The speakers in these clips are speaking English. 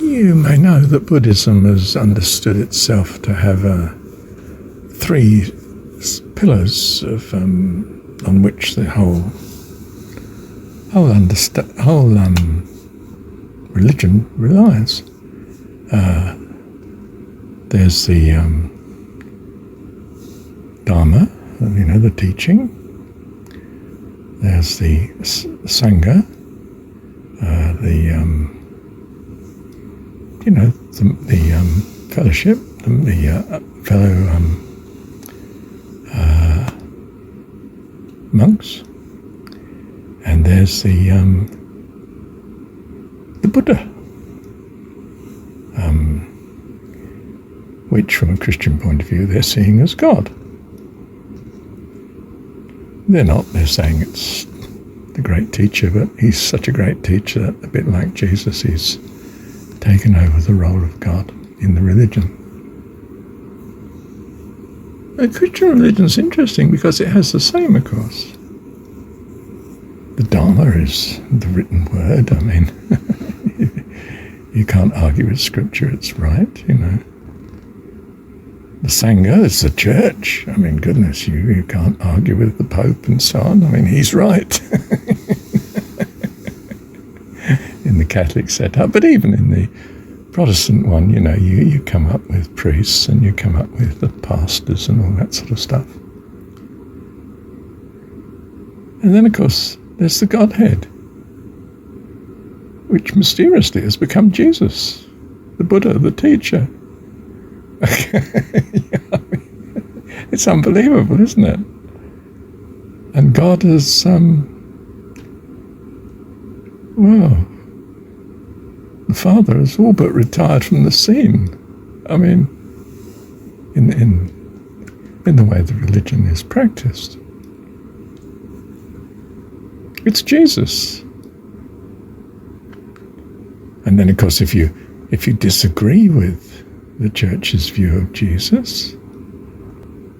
You may know that Buddhism has understood itself to have three pillars on which the whole religion relies. There's the Dharma, the teaching. There's the Sangha, the fellowship, the fellow monks, and there's the Buddha, which from a Christian point of view they're seeing as God. They're not, they're saying it's the great teacher, but he's such a great teacher that, a bit like Jesus, he's taken over the role of God in the religion. The Christian religion's interesting because it has the same, of course. The Dharma is the written word. I mean, you can't argue with Scripture, it's right, The Sangha is the church. I mean, goodness, you can't argue with the Pope and so on. I mean, he's right. In the Catholic setup, but even in the Protestant one, you come up with priests and you come up with the pastors and all that sort of stuff. And then, of course, there's the Godhead, which mysteriously has become Jesus, the Buddha, the teacher. It's unbelievable, isn't it? And God has, the Father has all but retired from the scene. I mean, in the way the religion is practiced. It's Jesus. And then, of course, if you disagree with the church's view of Jesus,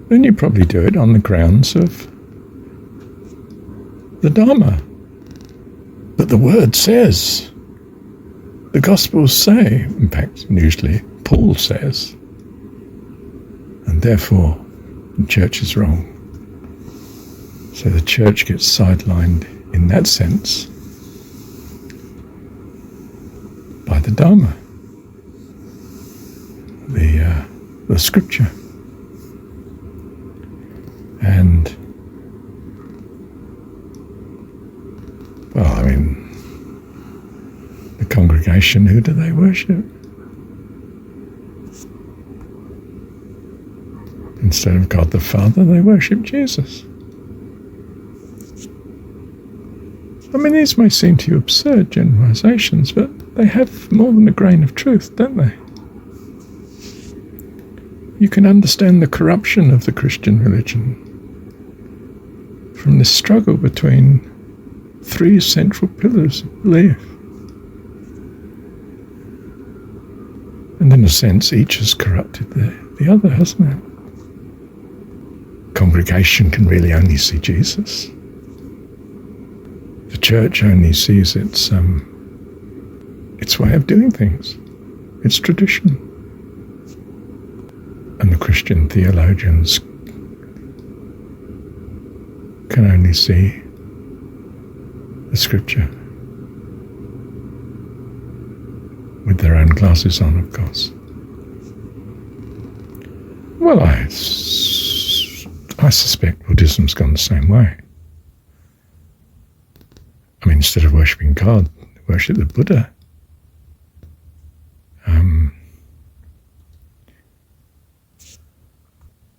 then you probably do it on the grounds of the Dharma. But the Word says, the Gospels say, in fact, usually Paul says, and therefore the church is wrong. So the church gets sidelined in that sense by the Dharma, the Scripture. And, the congregation, who do they worship? Instead of God the Father, they worship Jesus. I mean, these may seem to you absurd generalizations, but they have more than a grain of truth, don't they? You can understand the corruption of the Christian religion from this struggle between three central pillars of belief. And in a sense, each has corrupted the other, hasn't it? Congregation can really only see Jesus. The church only sees its way of doing things, its tradition. And the Christian theologians can only see the Scripture with their own glasses on, of course. Well, I suspect Buddhism's gone the same way. I mean, instead of worshipping God, they worship the Buddha.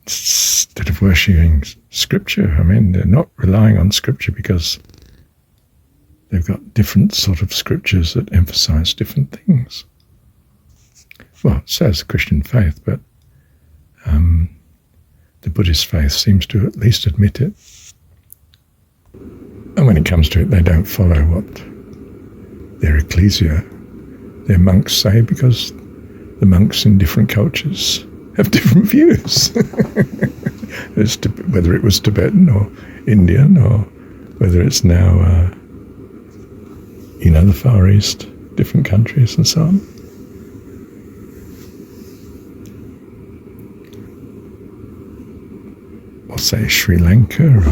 Instead of worshipping Scripture, I mean, they're not relying on Scripture because they've got different sort of scriptures that emphasize different things. Well, so is the Christian faith, but the Buddhist faith seems to at least admit it. And when it comes to it, they don't follow what their ecclesia, their monks say, because the monks in different cultures have different views. As to whether it was Tibetan or Indian, or whether it's now, the Far East, different countries and so on. say, Sri Lanka or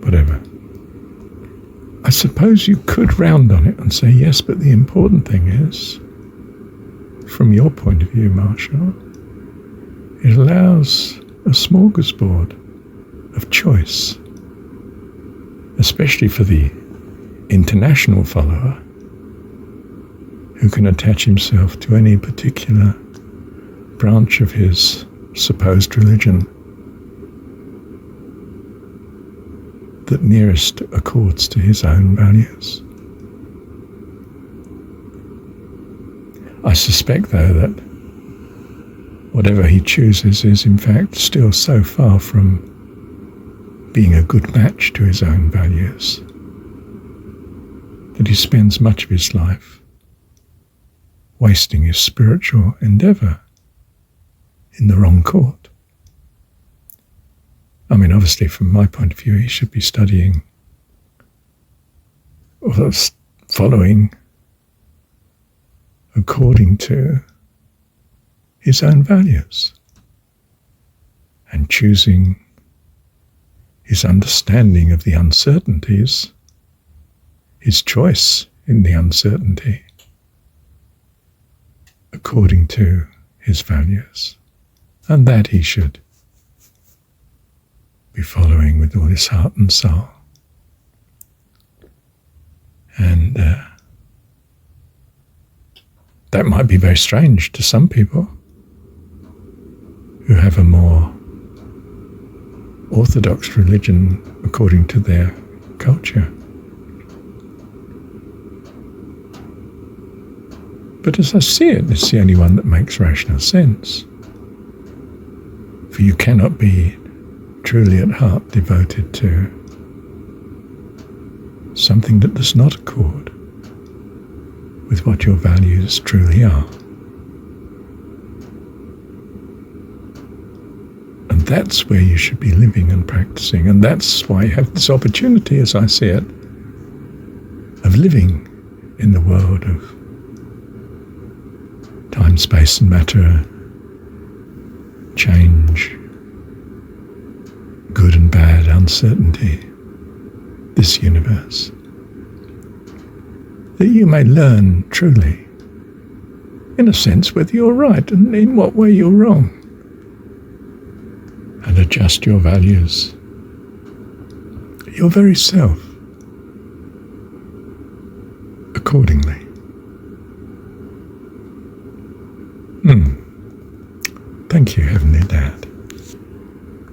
whatever. I suppose you could round on it and say, yes, but the important thing is, from your point of view, Marshall, it allows a smorgasbord of choice, especially for the international follower who can attach himself to any particular branch of his supposed religion that nearest accords to his own values. I suspect, though, that whatever he chooses is in fact still so far from being a good match to his own values that he spends much of his life wasting his spiritual endeavour in the wrong court. I mean, obviously, from my point of view, he should be studying or following according to his own values and choosing his understanding of the uncertainties, his choice in the uncertainty according to his values. And that he should be following with all his heart and soul. And that might be very strange to some people who have a more orthodox religion according to their culture. But as I see it, it's the only one that makes rational sense. For you cannot be truly at heart devoted to something that does not accord with what your values truly are. And that's where you should be living and practicing. And that's why you have this opportunity, as I see it, of living in the world of time, space and matter, change, good and bad, uncertainty, this universe. That you may learn truly, in a sense, whether you're right and in what way you're wrong, and adjust your values, your very self, accordingly. Thank you, Heavenly Dad.